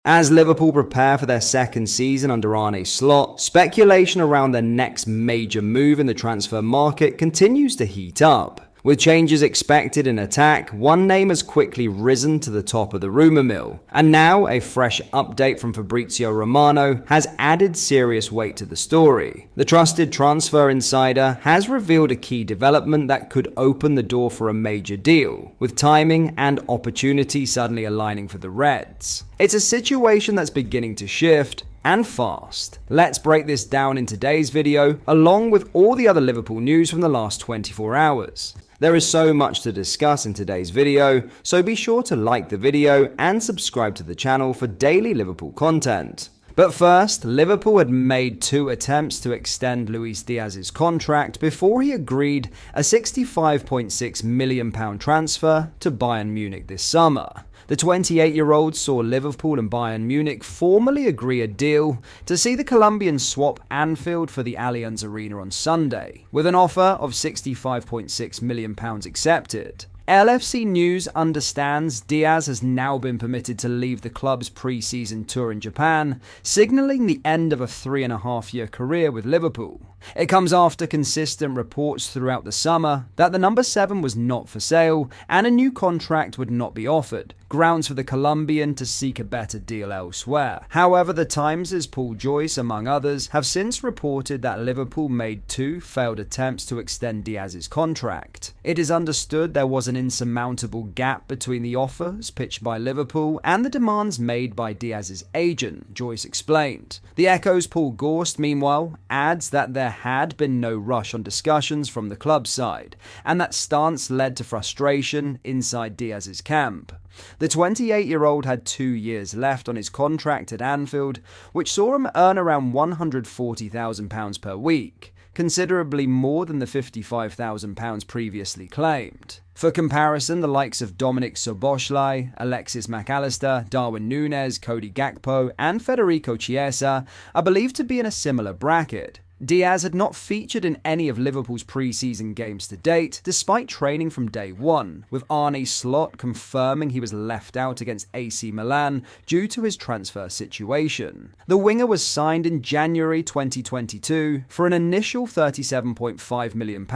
As Liverpool prepare for their second season under Arne Slot, speculation around their next major move in the transfer market continues to heat up. With changes expected in attack, one name has quickly risen to the top of the rumour mill, and now a fresh update from Fabrizio Romano has added serious weight to the story. The trusted transfer insider has revealed a key development that could open the door for a major deal, with timing and opportunity suddenly aligning for the Reds. It's a situation that's beginning to shift, and fast. Let's break this down in today's video, along with all the other Liverpool news from the last 24 hours. There is so much to discuss in today's video, so be sure to like the video and subscribe to the channel for daily Liverpool content. But first, Liverpool had made 2 attempts to extend Luis Diaz's contract before he agreed a £65.6 million transfer to Bayern Munich this summer. The 28-year-old saw Liverpool and Bayern Munich formally agree a deal to see the Colombian swap Anfield for the Allianz Arena on Sunday, with an offer of £65.6 million accepted. LFC News understands Diaz has now been permitted to leave the club's pre-season tour in Japan, signalling the end of a 3.5-year career with Liverpool. It comes after consistent reports throughout the summer that the number 7 was not for sale and a new contract would not be offered, grounds for the Colombian to seek a better deal elsewhere. However, the Times' Paul Joyce, among others, have since reported that Liverpool made 2 failed attempts to extend Diaz's contract. It is understood there was an insurmountable gap between the offers pitched by Liverpool and the demands made by Diaz's agent, Joyce explained. The Echo's Paul Gorst, meanwhile, adds that there had been no rush on discussions from the club side, and that stance led to frustration inside Diaz's camp. The 28-year-old had 2 years left on his contract at Anfield, which saw him earn around £140,000 per week, considerably more than the £55,000 previously claimed. For comparison, the likes of Dominik Szoboszlai, Alexis Mac Allister, Darwin Núñez, Cody Gakpo, and Federico Chiesa are believed to be in a similar bracket. Diaz had not featured in any of Liverpool's pre-season games to date, despite training from day one, with Arne Slot confirming he was left out against AC Milan due to his transfer situation. The winger was signed in January 2022 for an initial £37.5 million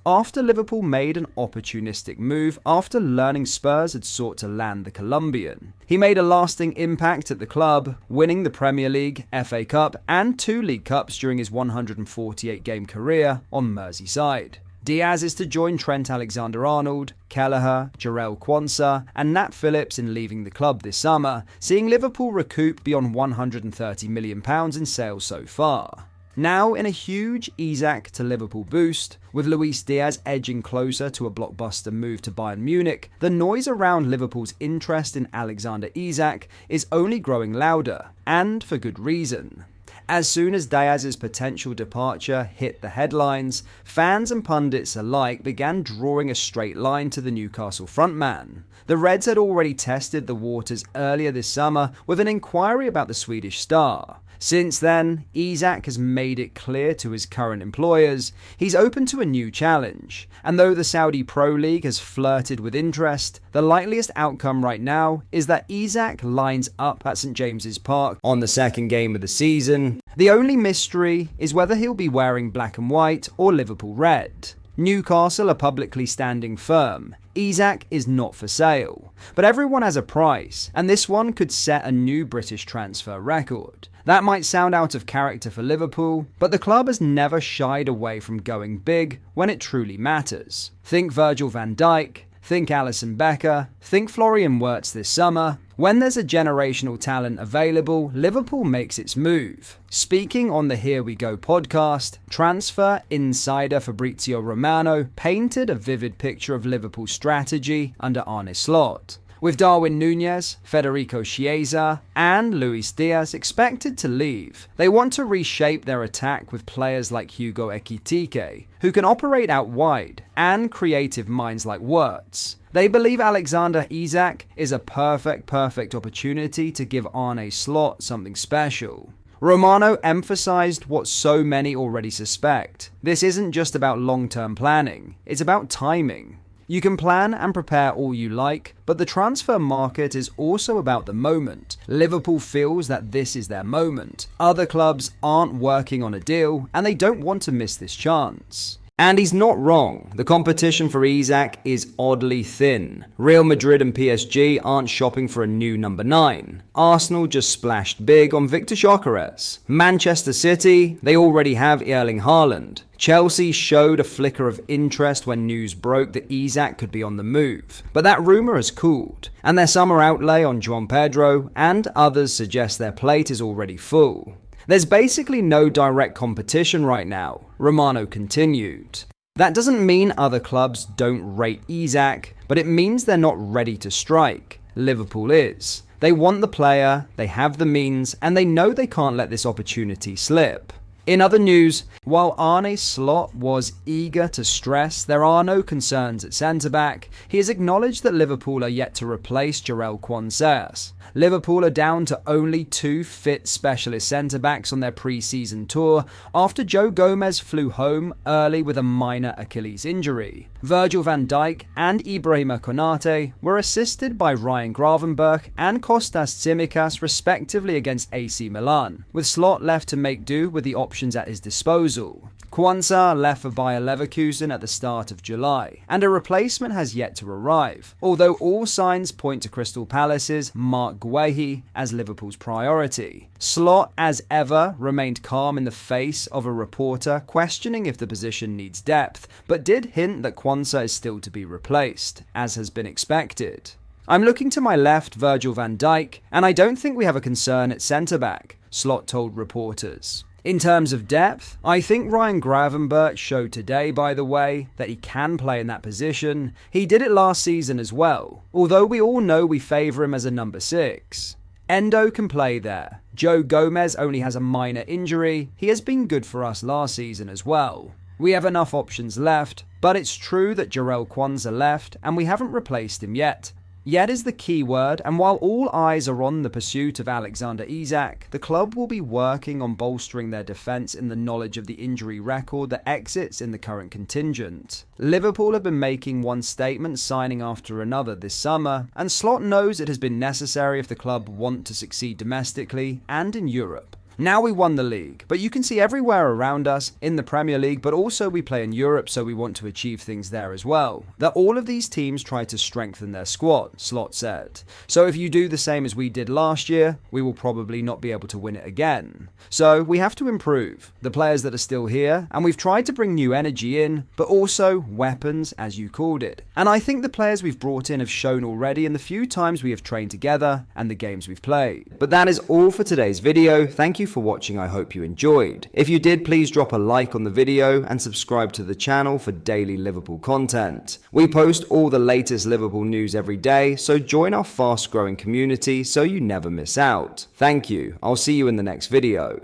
after Liverpool made an opportunistic move after learning Spurs had sought to land the Colombian. He made a lasting impact at the club, winning the Premier League, FA Cup, and 2 League Cups during his 148-game career on Merseyside. Diaz is to join Trent Alexander-Arnold, Kelleher, Jarell Quansah, and Nat Phillips in leaving the club this summer, seeing Liverpool recoup beyond £130 million in sales so far. Now in a huge Isak to Liverpool boost, with Luis Diaz edging closer to a blockbuster move to Bayern Munich, the noise around Liverpool's interest in Alexander Isak is only growing louder, and for good reason. As soon as Diaz's potential departure hit the headlines, fans and pundits alike began drawing a straight line to the Newcastle frontman. The Reds had already tested the waters earlier this summer with an inquiry about the Swedish star. Since then, Isak has made it clear to his current employers he's open to a new challenge, and though the Saudi Pro League has flirted with interest, the likeliest outcome right now is that Isak lines up at St James's Park on the second game of the season. The only mystery is whether he'll be wearing black and white or Liverpool red. Newcastle are publicly standing firm. Isak is not for sale, but everyone has a price, and this one could set a new British transfer record. That might sound out of character for Liverpool, but the club has never shied away from going big when it truly matters. Think Virgil van Dijk, think Alisson Becker, think Florian Wirtz this summer. When there's a generational talent available, Liverpool makes its move. Speaking on the Here We Go podcast, transfer insider Fabrizio Romano painted a vivid picture of Liverpool's strategy under Arne Slot. With Darwin Núñez, Federico Chiesa, and Luis Diaz expected to leave, they want to reshape their attack with players like Hugo Ekitike, who can operate out wide, and creative minds like Wirtz. They believe Alexander Isak is a perfect opportunity to give Arne Slot something special. Romano emphasized what so many already suspect. This isn't just about long-term planning, it's about timing. You can plan and prepare all you like, but the transfer market is also about the moment. Liverpool feels that this is their moment. Other clubs aren't working on a deal, and they don't want to miss this chance. And he's not wrong. The competition for Isak is oddly thin. Real Madrid and PSG aren't shopping for a new number 9. Arsenal just splashed big on Victor Gyökeres. Manchester City, they already have Erling Haaland. Chelsea showed a flicker of interest when news broke that Isak could be on the move, but that rumour has cooled, and their summer outlay on João Pedro and others suggest their plate is already full. There's basically no direct competition right now, Romano continued. That doesn't mean other clubs don't rate Isak, but it means they're not ready to strike. Liverpool is. They want the player, they have the means, and they know they can't let this opportunity slip. In other news, while Arne Slot was eager to stress there are no concerns at centre-back, he has acknowledged that Liverpool are yet to replace Jarell Quansers. Liverpool are down to only 2 fit specialist centre-backs on their pre-season tour after Joe Gomez flew home early with a minor Achilles injury. Virgil van Dijk and Ibrahima Konate were assisted by Ryan Gravenberch and Kostas Tsimikas respectively against AC Milan, with Slot left to make do with the options at his disposal. Quansah left for Bayer Leverkusen at the start of July, and a replacement has yet to arrive, although all signs point to Crystal Palace's Mark Guehi as Liverpool's priority. Slot, as ever, remained calm in the face of a reporter questioning if the position needs depth, but did hint that Quansah is still to be replaced, as has been expected. I'm looking to my left, Virgil van Dijk, and I don't think we have a concern at centre-back, Slot told reporters. In terms of depth, I think Ryan Gravenberch showed today, by the way, that he can play in that position. He did it last season as well, although we all know we favour him as a number 6. Endo can play there. Joe Gomez only has a minor injury. He has been good for us last season as well. We have enough options left, but it's true that Jarell Quansah left and we haven't replaced him yet. Yet is the key word, and while all eyes are on the pursuit of Alexander Isak, the club will be working on bolstering their defence in the knowledge of the injury record that exits in the current contingent. Liverpool have been making one statement signing after another this summer, and Slot knows it has been necessary if the club want to succeed domestically and in Europe. Now we won the league, but you can see everywhere around us, in the Premier League, but also we play in Europe, so we want to achieve things there as well, that all of these teams try to strengthen their squad, Slot said. So if you do the same as we did last year, we will probably not be able to win it again. So we have to improve the players that are still here, and we've tried to bring new energy in, but also weapons, as you called it. And I think the players we've brought in have shown already in the few times we have trained together and the games we've played. But that is all for today's video. Thank you for watching. I hope you enjoyed. If you did, please drop a like on the video and subscribe to the channel for daily Liverpool content. We post all the latest Liverpool news every day, so join our fast growing community so you never miss out. Thank you. I'll see you in the next video.